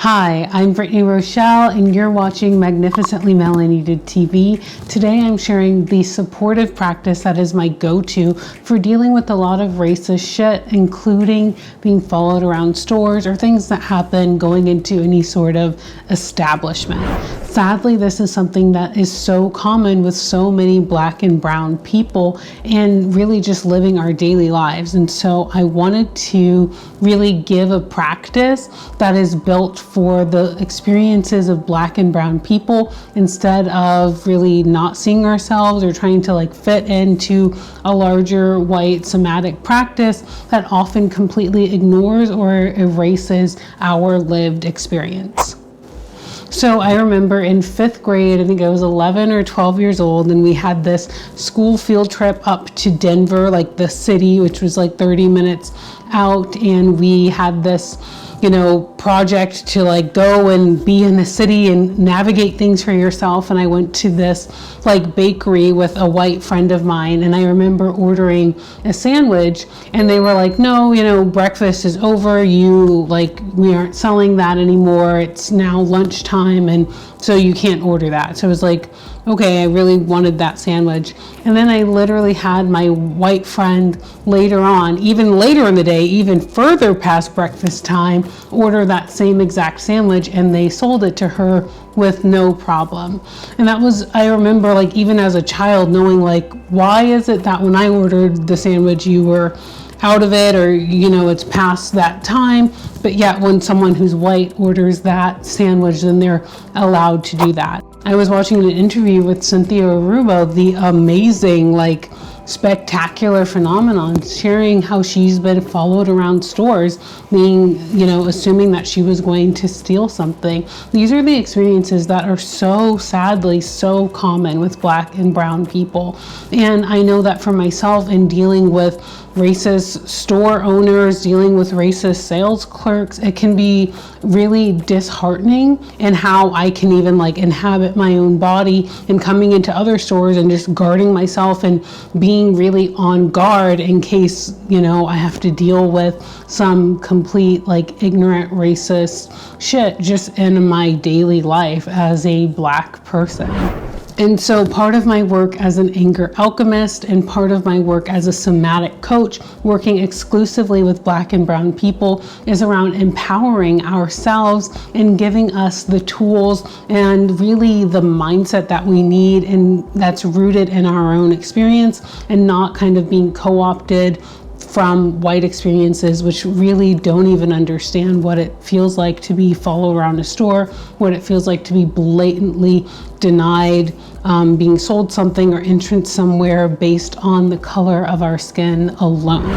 Hi, I'm Brittany Rochelle and you're watching Magnificently Melanated TV. Today I'm sharing the supportive practice that is my go-to for dealing with a lot of racist shit, including being followed around stores or things that happen going into any sort of establishment. Sadly, this is something that is so common with so many Black and brown people and really just living our daily lives. And so I wanted to really give a practice that is built for the experiences of Black and brown people, instead of really not seeing ourselves or trying to fit into a larger white somatic practice that often completely ignores or erases our lived experience. So I remember in 5th grade, I think I was 11 or 12 years old, and we had this school field trip up to Denver, the city, which was 30 minutes out. And we had this, project to go and be in the city and navigate things for yourself. And I went to this bakery with a white friend of mine, and I remember ordering a sandwich, and they were like, no, breakfast is over. We aren't selling that anymore. It's now lunchtime, and so you can't order that. So I was like, okay, I really wanted that sandwich. And then I literally had my white friend later on, even later in the day, even further past breakfast time, order that same exact sandwich, and they sold it to her with no problem. And that was, I remember even as a child knowing why is it that when I ordered the sandwich you were out of it, or it's past that time, but yet when someone who's white orders that sandwich, then they're allowed to do that. I was watching an interview with Cynthia Arubo, the amazing spectacular phenomenon, sharing how she's been followed around stores, being assuming that she was going to steal something. These are the experiences that are so sadly so common with Black and brown people. And I know that for myself, in dealing with racist store owners, dealing with racist sales clerks, it can be really disheartening in how I can even inhabit my own body and coming into other stores and just guarding myself and being really on guard in case I have to deal with some complete ignorant racist shit just in my daily life as a Black person. And so part of my work as an anger alchemist and part of my work as a somatic coach, working exclusively with Black and brown people, is around empowering ourselves and giving us the tools and really the mindset that we need, and that's rooted in our own experience and not kind of being co-opted from white experiences, which really don't even understand what it feels like to be followed around a store, what it feels like to be blatantly denied being sold something or entrance somewhere based on the color of our skin alone.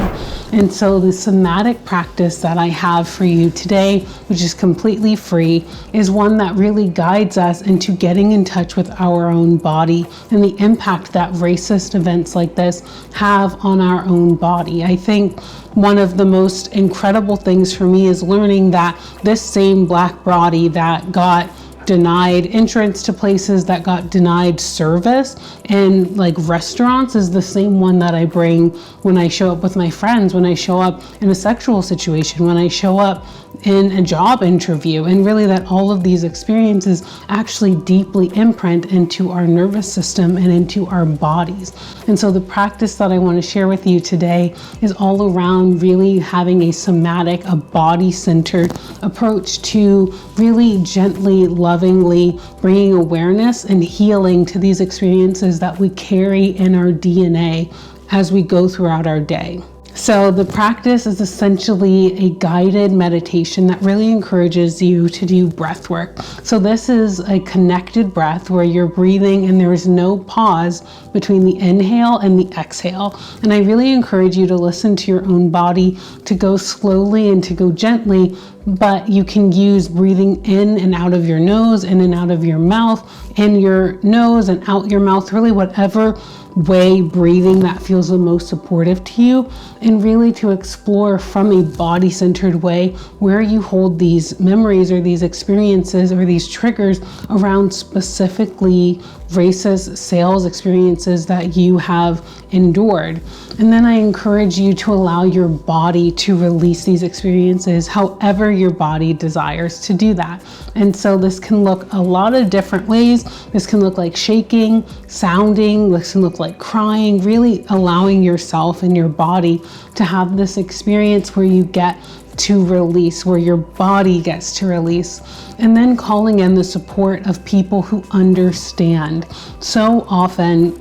And so the somatic practice that I have for you today, which is completely free, is one that really guides us into getting in touch with our own body and the impact that racist events like this have on our own body. I think one of the most incredible things for me is learning that this same Black body that got denied entrance to places, that got denied service in restaurants, is the same one that I bring when I show up with my friends, when I show up in a sexual situation, when I show up in a job interview, and really that all of these experiences actually deeply imprint into our nervous system and into our bodies. And so the practice that I want to share with you today is all around really having a somatic, a body-centered approach to really gently, lovingly bringing awareness and healing to these experiences that we carry in our DNA as we go throughout our day. So the practice is essentially a guided meditation that really encourages you to do breath work. So this is a connected breath where you're breathing and there is no pause between the inhale and the exhale. And I really encourage you to listen to your own body, to go slowly and to go gently, but you can use breathing in and out of your nose, in and out of your mouth, in your nose and out your mouth, really whatever way breathing that feels the most supportive to you, and really to explore from a body-centered way where you hold these memories or these experiences or these triggers around specifically racist sales experiences experiences that you have endured. And then I encourage you to allow your body to release these experiences however your body desires to do that. And so this can look a lot of different ways. This can look like shaking, sounding, this can look like crying, really allowing yourself and your body to have this experience where you get to release, where your body gets to release. And then calling in the support of people who understand. So often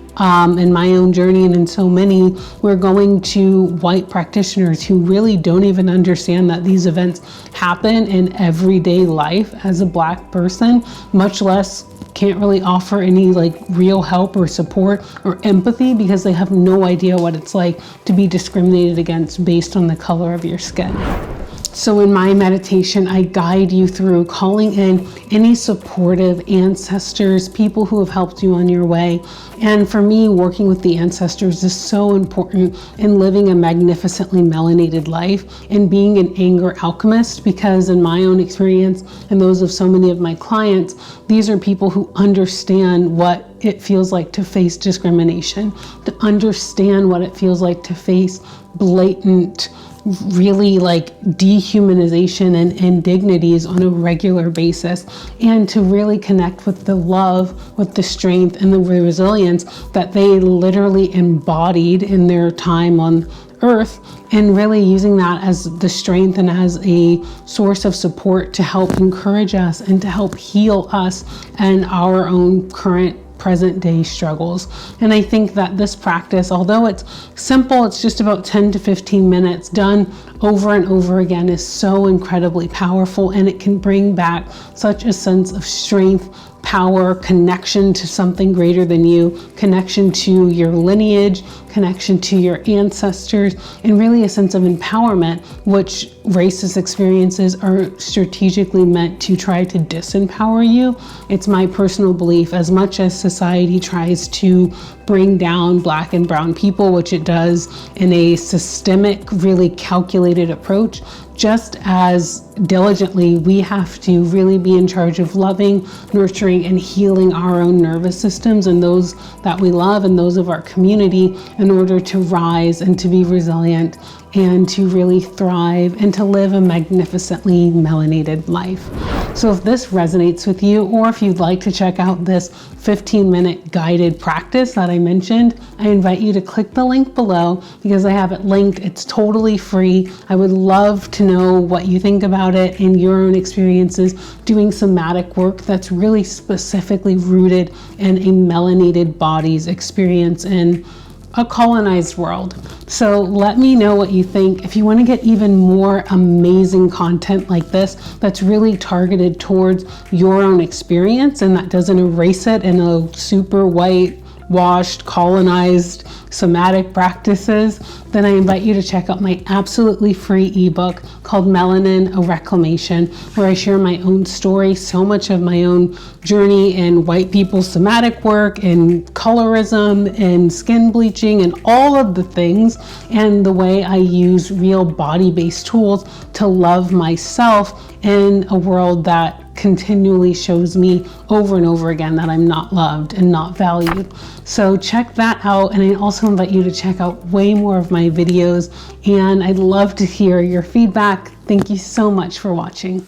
in my own journey and in so many, we're going to white practitioners who really don't even understand that these events happen in everyday life as a Black person, much less can't really offer any like real help or support or empathy because they have no idea what it's like to be discriminated against based on the color of your skin. So in my meditation, I guide you through calling in any supportive ancestors, people who have helped you on your way. And for me, working with the ancestors is so important in living a magnificently melanated life and being an anger alchemist, because in my own experience and those of so many of my clients, these are people who understand what it feels like to face discrimination, to understand what it feels like to face blatant, really like dehumanization and indignities on a regular basis, and to really connect with the love, with the strength and the resilience that they literally embodied in their time on Earth, and really using that as the strength and as a source of support to help encourage us and to help heal us and our own current present day struggles. And I think that this practice, although it's simple, it's just about 10 to 15 minutes done over and over again, is so incredibly powerful, and it can bring back such a sense of strength, power, connection to something greater than you, connection to your lineage, connection to your ancestors, and really a sense of empowerment, which racist experiences are strategically meant to try to disempower you. It's my personal belief, as much as society tries to bring down Black and brown people, which it does in a systemic, really calculated approach, just as diligently, we have to really be in charge of loving, nurturing, and healing our own nervous systems and those that we love and those of our community in order to rise and to be resilient and to really thrive and to live a magnificently melanated life. So if this resonates with you, or if you'd like to check out this 15-minute guided practice that I mentioned, I invite you to click the link below because I have it linked. It's totally free. I would love to know what you think about it and your own experiences doing somatic work that's really specifically rooted in a melanated body's experience in a colonized world. So let me know what you think. If you want to get even more amazing content like this that's really targeted towards your own experience and that doesn't erase it in a super whitewashed, colonized somatic practices, then I invite you to check out my absolutely free ebook called Melanin, A Reclamation, where I share my own story, so much of my own journey in white people's somatic work and colorism and skin bleaching and all of the things, and the way I use real body-based tools to love myself in a world that continually shows me over and over again that I'm not loved and not valued. So check that out, and I also invite you to check out way more of my videos, and I'd love to hear your feedback. Thank you so much for watching.